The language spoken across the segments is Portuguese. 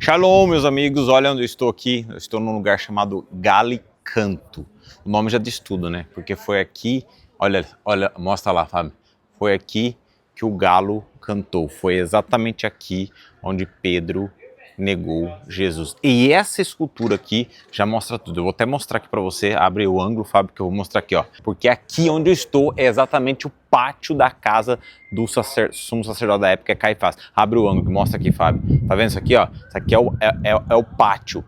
Shalom, meus amigos, olha onde eu estou aqui. Eu estou num lugar chamado Galicanto. O nome já diz tudo, né? Porque foi aqui, olha, mostra lá, Fábio. Foi aqui que o galo cantou. Foi exatamente aqui onde Pedro negou Jesus. E essa escultura aqui já mostra tudo. Eu vou até mostrar aqui para você. Abre o ângulo, Fábio, que eu vou mostrar aqui, ó. Porque aqui onde eu estou é exatamente o pátio da casa do sumo sacerdote da época, Caifás. Abre o ângulo, mostra aqui, Fábio. Tá vendo isso aqui, ó? Isso aqui é o pátio.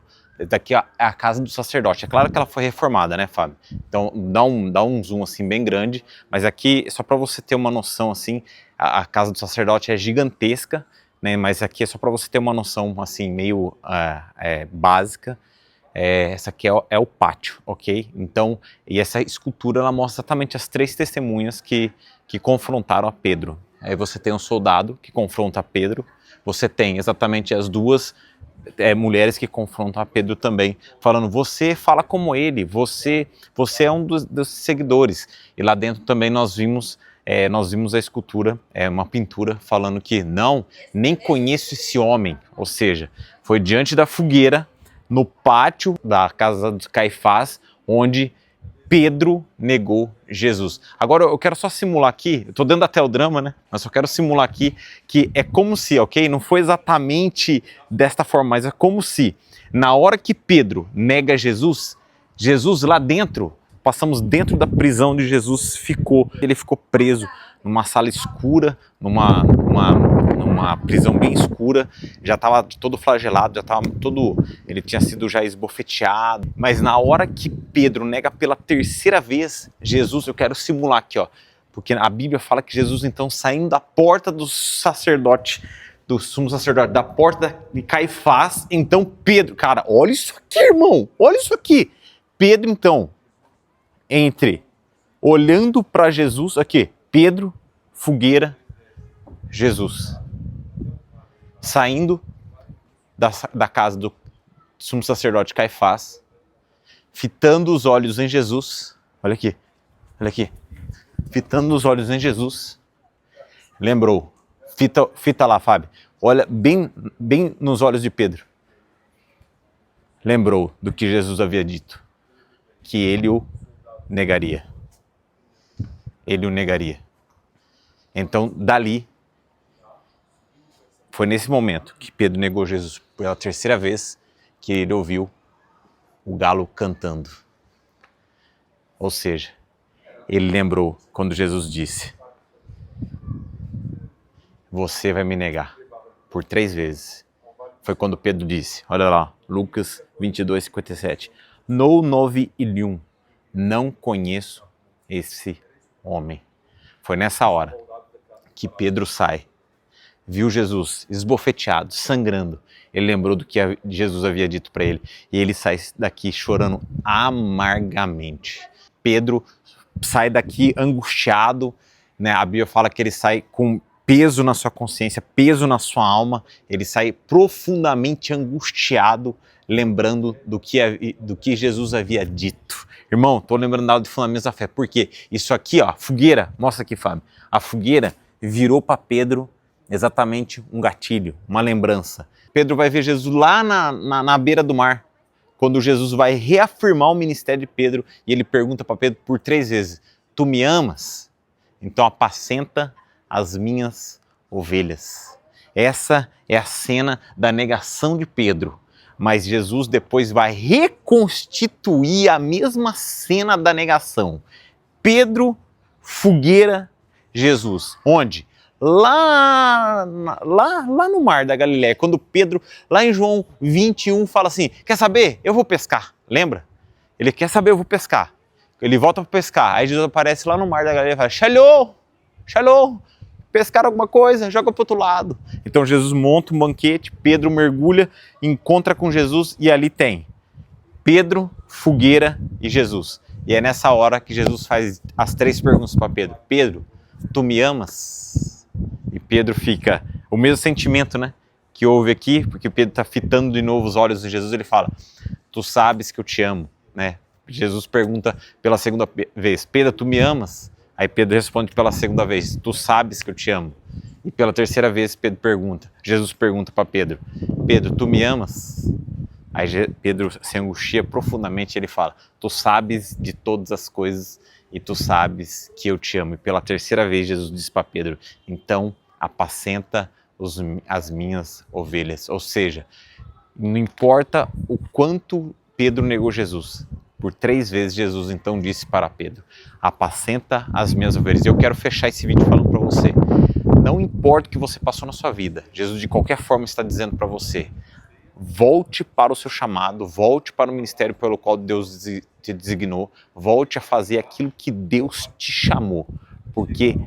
Daqui é a casa do sacerdote. É claro que ela foi reformada, né, Fábio? Então dá um zoom assim bem grande, mas aqui só para você ter uma noção assim, a casa do sacerdote é gigantesca, né? Mas aqui é só para você ter uma noção assim meio básica. Essa aqui é o pátio, ok? Então, e essa escultura ela mostra exatamente as três testemunhas que confrontaram a Pedro. Aí você tem um soldado que confronta Pedro, você tem exatamente as duas mulheres que confrontam a Pedro também, falando, você fala como ele, você é um dos seguidores. E lá dentro também nós vimos a escultura, uma pintura, falando que não, nem conheço esse homem. Ou seja, foi diante da fogueira, no pátio da casa de Caifás, onde Pedro negou Jesus. Agora eu quero só simular aqui, eu tô dentro da teledrama, né? Mas só quero simular aqui que é como se, ok? Não foi exatamente desta forma, mas é como se na hora que Pedro nega Jesus, Jesus lá dentro, passamos dentro da prisão onde Jesus ficou. Ele ficou preso numa sala escura, numa prisão bem escura, já estava todo flagelado, ele tinha sido já esbofeteado, mas na hora que Pedro nega pela terceira vez Jesus, eu quero simular aqui, ó, porque a Bíblia fala que Jesus então saindo da porta do sacerdote, do sumo sacerdote, da porta de Caifás, então Pedro, cara, olha isso aqui, irmão, olha isso aqui, Pedro então, olhando para Jesus, aqui, Pedro, fogueira, Jesus, saindo da casa do sumo sacerdote Caifás, fitando os olhos em Jesus, olha aqui, fitando os olhos em Jesus, lembrou, fita lá, Fábio, olha bem nos olhos de Pedro, lembrou do que Jesus havia dito, que ele o negaria. Ele o negaria. Então, dali, foi nesse momento que Pedro negou Jesus pela terceira vez que ele ouviu o galo cantando. Ou seja, ele lembrou quando Jesus disse, você vai me negar por 3 vezes. Foi quando Pedro disse, olha lá, Lucas 22:57, no novi ilium, não conheço esse homem. Foi nessa hora que Pedro sai, viu Jesus esbofeteado, sangrando. Ele lembrou do que Jesus havia dito para ele e ele sai daqui chorando amargamente. Pedro sai daqui angustiado, né? A Bíblia fala que ele sai com peso na sua consciência, peso na sua alma. Ele sai profundamente angustiado, lembrando do que Jesus havia dito. Irmão, estou lembrando da aula de Fundamentos da Fé. Por quê? Isso aqui, ó, fogueira, mostra aqui, Fábio. A fogueira virou para Pedro exatamente um gatilho, uma lembrança. Pedro vai ver Jesus lá na beira do mar, quando Jesus vai reafirmar o ministério de Pedro e ele pergunta para Pedro por 3 vezes, tu me amas? Então apacenta as minhas ovelhas. Essa é a cena da negação de Pedro. Mas Jesus depois vai reconstituir a mesma cena da negação. Pedro, fogueira, Jesus. Onde? Lá no mar da Galileia, quando Pedro, lá em João 21, fala assim, quer saber? Eu vou pescar. Lembra? Ele quer saber, eu vou pescar. Ele volta para pescar. Aí Jesus aparece lá no mar da Galileia e fala, Shalom, pescar alguma coisa, joga para o outro lado. Então Jesus monta um banquete, Pedro mergulha, encontra com Jesus e ali tem Pedro, fogueira e Jesus. E é nessa hora que Jesus faz as 3 perguntas para Pedro. Pedro, tu me amas? E Pedro fica, o mesmo sentimento, né, que houve aqui, porque Pedro está fitando de novo os olhos de Jesus, ele fala, tu sabes que eu te amo, né? Jesus pergunta pela segunda vez, Pedro, tu me amas? Aí Pedro responde pela segunda vez, tu sabes que eu te amo. E pela terceira vez Jesus pergunta para Pedro, Pedro, tu me amas? Aí Pedro se angustia profundamente e ele fala, tu sabes de todas as coisas e tu sabes que eu te amo. E pela terceira vez Jesus diz para Pedro, então apacenta as minhas ovelhas. Ou seja, não importa o quanto Pedro negou Jesus, por 3 vezes Jesus então disse para Pedro, apacenta as minhas ovelhas. E eu quero fechar esse vídeo falando para você, não importa o que você passou na sua vida, Jesus de qualquer forma está dizendo para você, volte para o seu chamado, volte para o ministério pelo qual Deus te designou, volte a fazer aquilo que Deus te chamou, porque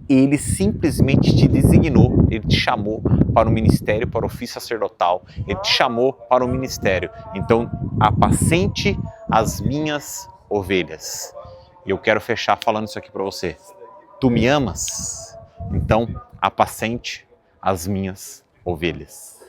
Ele simplesmente te designou, Ele te chamou para o ministério, para o ofício sacerdotal, Ele te chamou para o ministério. Então, apacente as minhas ovelhas. E eu quero fechar falando isso aqui para você. Tu me amas? Então, apacente as minhas ovelhas.